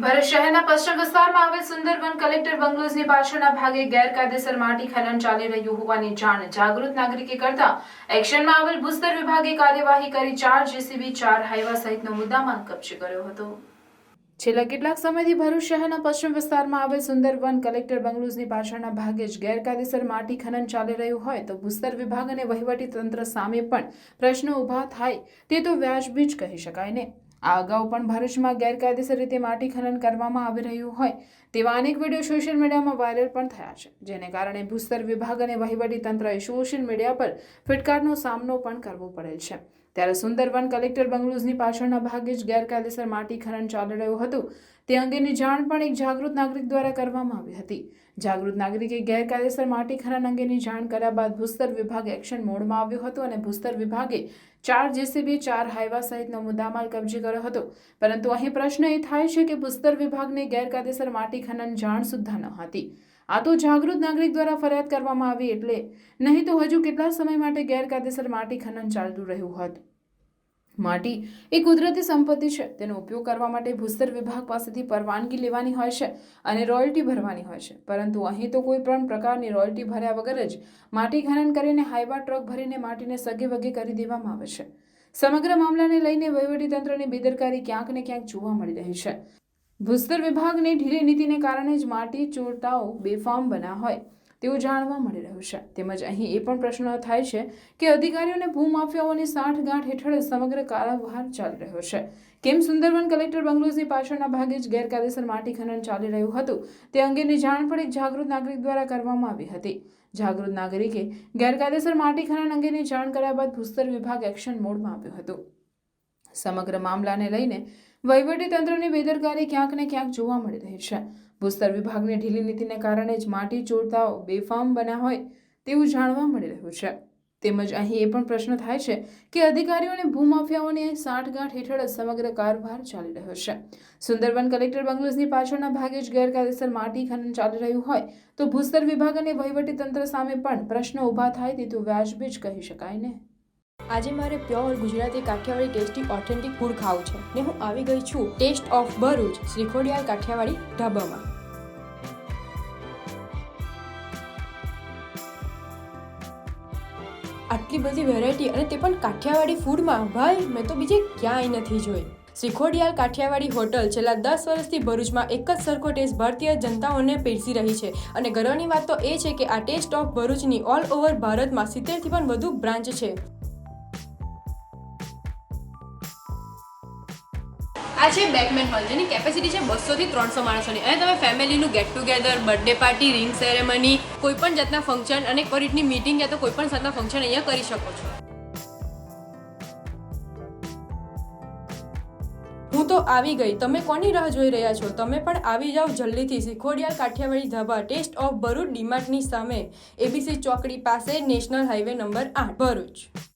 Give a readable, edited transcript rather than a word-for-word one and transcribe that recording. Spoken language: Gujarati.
ભરૂચ શહેરના પશ્ચિમ વિસ્તારમાં આવેલ સુંદરવન કલેક્ટર બંગલોઝની પાછળના ભાગે ગેરકાયદેસર માટી ખનન ચાલી રહ્યું હોવાની જાણ જાગૃત નાગરિકે કરતા એક્શનમાં આવેલ ભૂસ્તર વિભાગે કાર્યવાહી કરી 4 જેસીબી 4 હાઈવા સહિતનો મુદ્દામાલ કબજે કર્યો હતો। છેલ્લા કેટલાક સમયથી ભરૂચ શહેરના પશ્ચિમ વિસ્તારમાં આવેલ સુંદરવન કલેક્ટર બંગલોઝની પાછળના ભાગે જ ગેરકાયદેસર માટી ખનન ચાલી રહ્યું હોય તો ભૂસ્તર વિભાગ અને વહીવટી તંત્ર સામે પણ પ્રશ્નો ઊભા થાય તે તો વ્યાજબી જ કહી શકાય ને। આ અગાઉ પણ ભરૂચમાં ગેરકાયદેસર રીતે માટી ખનન કરવામાં આવી રહ્યું હોય તેવા અનેક વિડીયો સોશિયલ મીડિયામાં વાયરલ પણ થયા છે, જેને કારણે ભૂસ્તર વિભાગ અને વહીવટી તંત્રએ સોશિયલ મીડિયા પર ફટકારનો સામનો પણ કરવો પડેલ છે। ત્યારે સુંદરવન કલેક્ટર બંગલોઝની પાછળના ભાગે જ ગેરકાયદેસર માટી ખનન ચાલી રહ્યું હતું તે અંગેની જાણ પણ એક જાગૃત નાગરિક દ્વારા કરવામાં આવી હતી। જાગૃત નાગરિકે ગેરકાયદેસર માટી ખનન અંગેની જાણ કર્યા બાદ ભૂસ્તર વિભાગ એક્શન મોડમાં આવ્યો હતો અને ભૂસ્તર વિભાગે 4 જેસીબી 4 હાઈવા સહિતનો મુદ્દામાલ કબજે કર્યો હતો। પરંતુ અહીં પ્રશ્ન એ થાય છે કે ભૂસ્તર વિભાગને ગેરકાયદેસર માટી ખનન જાણ સુદ્ધા ન હતી। આ તો જાગૃત નાગરિક દ્વારા ફરિયાદ કરવામાં આવી એટલે નહીં તો હજુ કેટલા સમય માટે ગેરકાયદેસર માટી ખનન ચાલતું રહ્યું હોત। માટી એ કુદરતી સંપત્તિ છે, તેનો ઉપયોગ કરવા માટે ભૂસ્તર વિભાગ પાસેથી પરવાનગી લેવાની હોય છે અને રોયલ્ટી ભરવાની હોય છે, પરંતુ અહીં તો કોઈ પણ પ્રકારની રોયલ્ટી ભર્યા વગર જ માટી ખનન કરીને હાઈવા ટ્રક ભરીને માટીને સગે વગે કરી દેવામાં આવે છે। સમગ્ર મામલાને લઈને વહીવટીતંત્રની બેદરકારી ક્યાંક ને ક્યાંક જોવા મળી રહી છે। ભૂસ્તર વિભાગની ઢીલી નીતિને કારણે જ માટી ચોરતાઓ બેફામ બન્યા હોય તેવું જાણવા મળી રહ્યું છે। તેમજ અહીં એ પણ પ્રશ્ન થાય છે કે અધિકારીઓને ભૂમાફિયાઓની સાંઠગાંઠ હેઠળ સમગ્ર કારોબાર ચાલી રહ્યો છે। કેમ સુંદરવન કલેક્ટર બંગલોઝની પાછળના ભાગે જ ગેરકાયદેસર માટી ખનન ચાલી રહ્યું હતું તે અંગેની જાણ પણ એક જાગૃત નાગરિક દ્વારા કરવામાં આવી હતી। જાગૃત નાગરિકે ગેરકાયદેસર માટી ખનન અંગેની જાણ કર્યા બાદ ભૂસ્તર વિભાગ એક્શન મોડમાં આવ્યું હતું। સમગ્ર મામલાને લઈને વહીવટી તંત્રની બેદરકારી ક્યાંક ને ક્યાંક જોવા મળી રહી છે। ભૂસ્તર વિભાગની ઢીલી નીતિને કારણે જ માટી ચોરતાઓ બેફામ બન્યા હોય તેવું જાણવા મળી રહ્યું છે। તેમજ અહીં એ પણ પ્રશ્ન થાય છે કે અધિકારીઓને ભૂમાફિયાઓની સાંઠગાંઠ હેઠળ સમગ્ર કારોબાર ચાલી રહ્યો છે। સુંદરવન કલેક્ટર બંગલોઝની પાછળના ભાગે જ ગેરકાયદેસર માટી ખનન ચાલી રહ્યું હોય તો ભૂસ્તર વિભાગ અને વહીવટી તંત્ર સામે પણ પ્રશ્નો ઊભા થાય તે તો વ્યાજબી જ કહી શકાય ને। આજે મારે pure Gujarati Kathiawadi tasty authentic food ખાવું છે ને હું આવી ગઈ છું ટેસ્ટ ઓફ ભરૂચ શ્રીખોડિયાર કાઠિયાવાડી ઢાબામાં। આટલી બધી વેરાયટી અને તે પણ કાઠિયાવાડી ફૂડમાં ભાઈ મેં તો બીજે ક્યાંય નથી જોઈ। શ્રીખોડિયાર કાઠિયાવાડી હોટલ છેલ્લા 10 વર્ષથી ભરૂચમાં એક જ સરખો ટેસ્ટ ભારતીય જનતાઓને પીરસી રહી છે અને ગર્વની વાત તો એ છે કે આ ટેસ્ટ ઓફ ભરૂચની ઓલ ઓવર ભારતમાં 70થી પણ વધુ બ્રાન્ચ છે। આ છે બેકમેન હોલ જેની કેપેસિટી છે 200 થી 300 માણસોની અને તમે ફેમિલીનું get together, birthday party, ring ceremony, કોઈ પણ જાતના ફંક્શન અને કોઈ રીતની મીટિંગ યા તો કોઈ પણ જાતના ફંક્શન અહીંયા કરી શકો છો। હું તો આવી ગઈ, તમે કોની રાહ જોઈ રહ્યા છો? તમે પણ આવી જાઓ જલ્દીથી શ્રીખોડિયાર કાઠિયાવાડી ધાબા ટેસ્ટ ઓફ ભરૂચ ડીમાર્ટની સામે ABC ચોકડી પાસે નેશનલ હાઈવે નંબર 8 ભરૂચ।